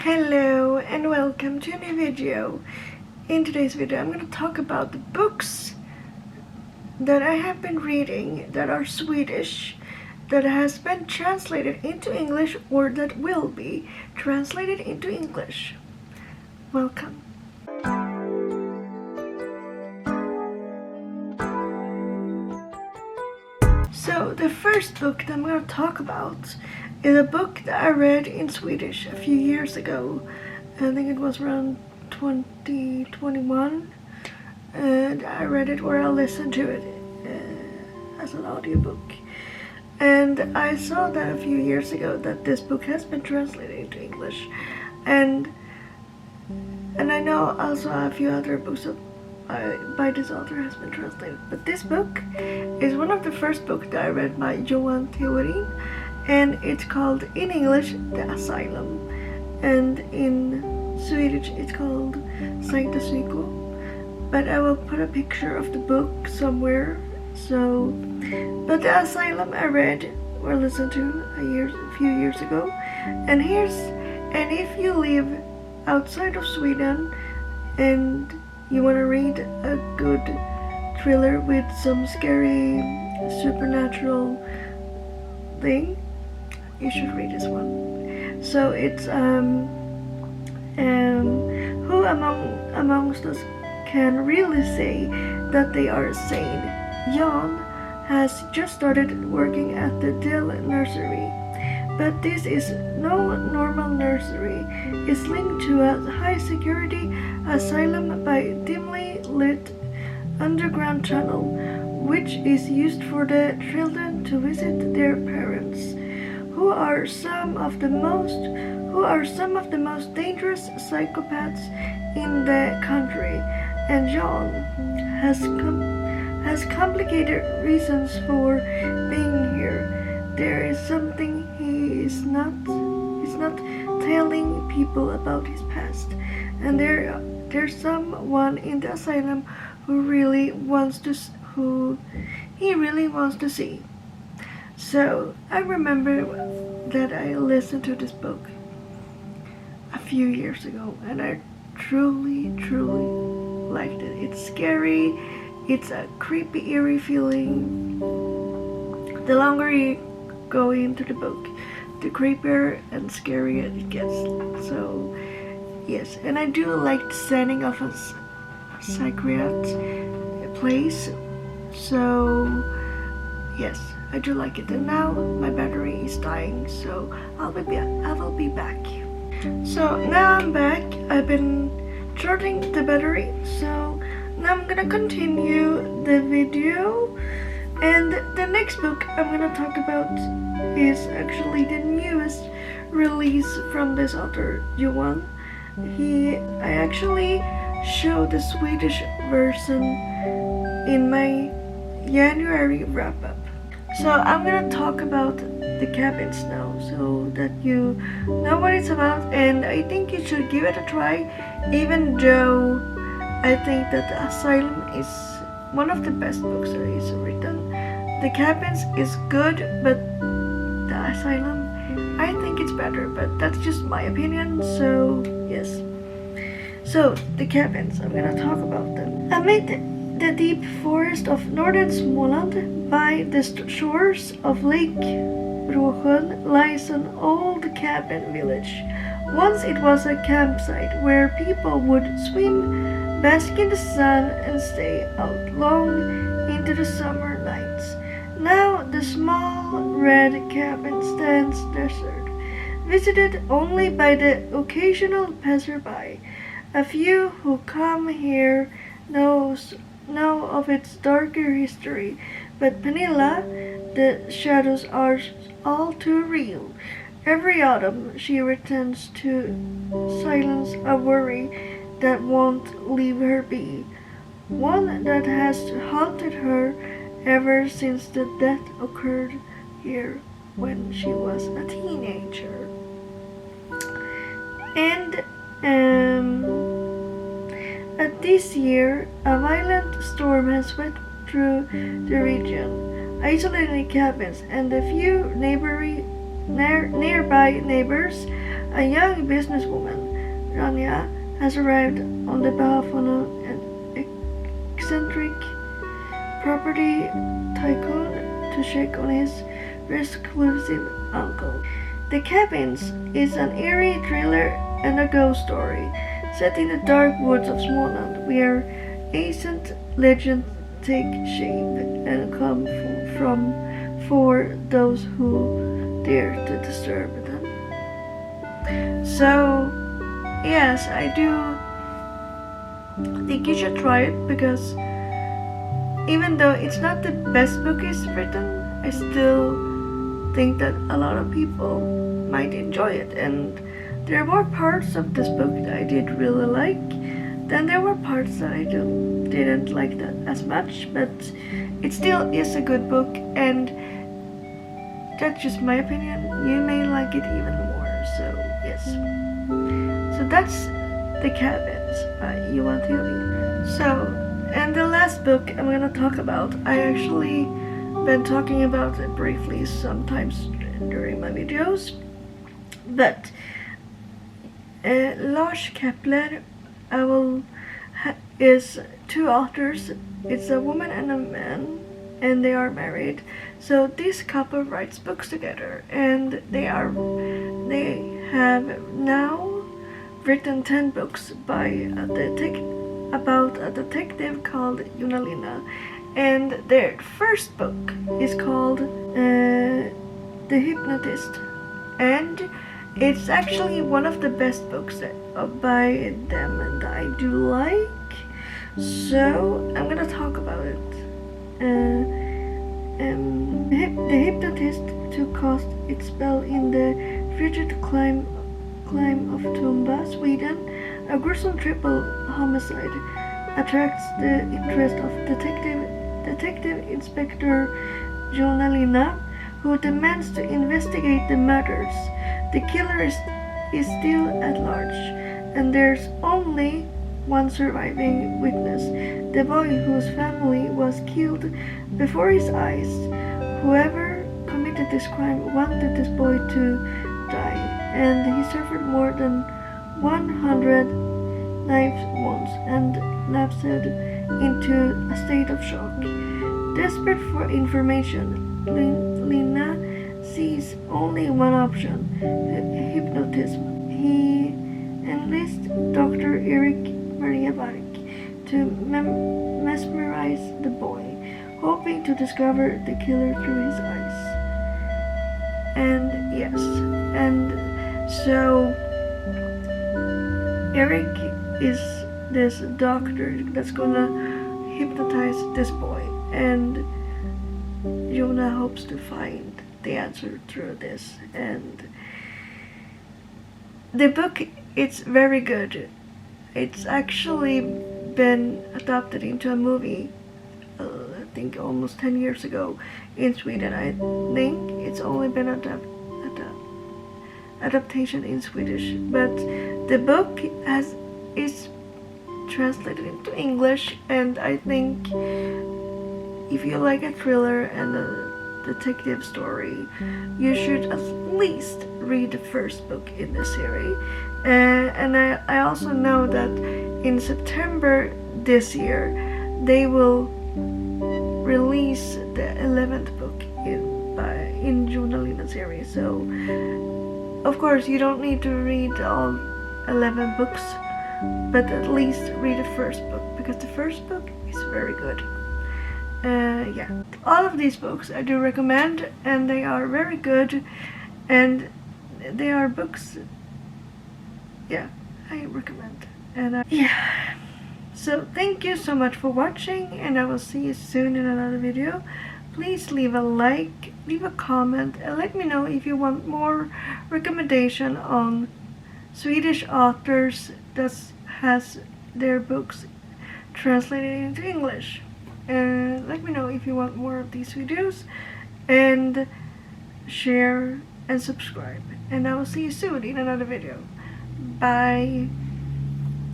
Hello and welcome to a new video. In today's video I'm going to talk about the books that I have been reading that are Swedish, that has been translated into English or that will be translated into English. Welcome. So the first book that I'm going to talk about is a book that I read in Swedish a few years ago. I think it was around 2021, and I read it or I listened to it as an audiobook. And I saw that a few years ago that this book has been translated into English, and I know also a few other books by this author has been translated. But this book is one of the first books that I read by Johan Theorin, and it's called in English The Asylum, and in Swedish it's called Sankta Psyko. But I will put a picture of the book somewhere. But The Asylum I read or listened to a few years ago, and if you live outside of Sweden and you want to read a good thriller with some scary supernatural thing, you should read this one. So it's who amongst us can really say that they are sane? Jan has just started working at the Dill nursery, but this is no normal nursery. It's linked to a high security asylum by dimly lit underground tunnel, which is used for the children to visit their parents, who are some of the most dangerous psychopaths in the country. And Jan has complicated reasons for being here. There is something he's not telling people about his past, and there's someone in the asylum who he really wants to see. So I remember that I listened to this book a few years ago, and I truly liked it. It's scary, it's a creepy, eerie feeling. The longer you go into the book, the creepier and scarier it gets. So yes, and I do like the setting of a psychiatric place. So yes, I do like it. And now my battery is dying, so I will be back. So now I'm back. I've been charging the battery, so now I'm gonna continue the video. And the next book I'm gonna talk about is actually the newest release from this author, Johan. I actually showed the Swedish version in my January wrap-up. So I'm gonna talk about the cabins now, so that you know what it's about, and I think you should give it a try, even though I think that The Asylum is one of the best books that is written. The Cabins is good, but The Asylum, I think it's better, but that's just my opinion. So yes, so The Cabins, I'm gonna talk about them. Amid the deep forest of northern Småland, by the shores of Lake Råsjön, lies an old cabin village. Once it was a campsite where people would swim, bask in the sun, and stay out long into the summer nights. Now the small red cabin stands desert, visited only by the occasional passerby. A few who come here know of its darker history, but Pernilla, the shadows are all too real. Every autumn she returns to silence a worry that won't leave her be, one that has haunted her ever since the death occurred here when she was a teenager. And this year a violent storm has swept through the region, isolating cabins and the few nearby neighbors A young businesswoman, Rania, has arrived on the behalf of an eccentric property tycoon to check on his reclusive uncle. The Cabins is an eerie thriller and a ghost story set in the dark woods of Småland, where ancient legends take shape and come from for those who dare to disturb them. So, yes, I do think you should try it, because even though it's not the best book is written, I still think that a lot of people might enjoy it. And there were parts of this book that I did really like. Then there were parts that I didn't like that as much, but it still is a good book, and that's just my opinion. You may like it even more, so yes. So that's The Cabins by Johan Theorin. So, and the last book I'm gonna talk about, I actually been talking about it briefly sometimes during my videos, but Lars Kepler is two authors. It's a woman and a man, and they are married. So this couple writes books together, and they have now written 10 books about a detective called Junalina. And their first book is called The Hypnotist, and it's actually one of the best books by them and I do like. So I'm gonna talk about it. The Hypnotist took cast its spell in the frigid clime of Tumba, Sweden. A gruesome triple homicide attracts the interest of Detective Inspector Jonalina, who demands to investigate the murders. The killer is still at large, and there's only one surviving witness, the boy whose family was killed before his eyes. Whoever committed this crime wanted this boy to die, and he suffered more than 100 knife wounds and lapsed into a state of shock. Desperate for information, Lina sees only one option: hypnotism. He enlists Dr. Erik Maria Bark to mesmerize the boy, hoping to discover the killer through his eyes. And yes, and so Erik is this doctor that's gonna hypnotize this boy, and Jonah hopes to find the answer through this. And the book, it's very good. It's actually been adapted into a movie, I think almost 10 years ago in Sweden. I think it's only been adaptation in Swedish, but the book is translated into English, and I think if you like a thriller and a detective story, you should at least read the first book in the series. And I also know that in September this year they will release the 11th book in Junalina series. So of course you don't need to read all 11 books, but at least read the first book, because the first book is very good. Yeah, all of these books I do recommend, and they are very good, and they are books, yeah, I recommend. And yeah, so thank you so much for watching, and I will see you soon in another video. Please leave a like, leave a comment, and let me know if you want more recommendation on Swedish authors that has their books translated into English. And let me know if you want more of these videos, and share and subscribe, and I will see you soon in another video. Bye.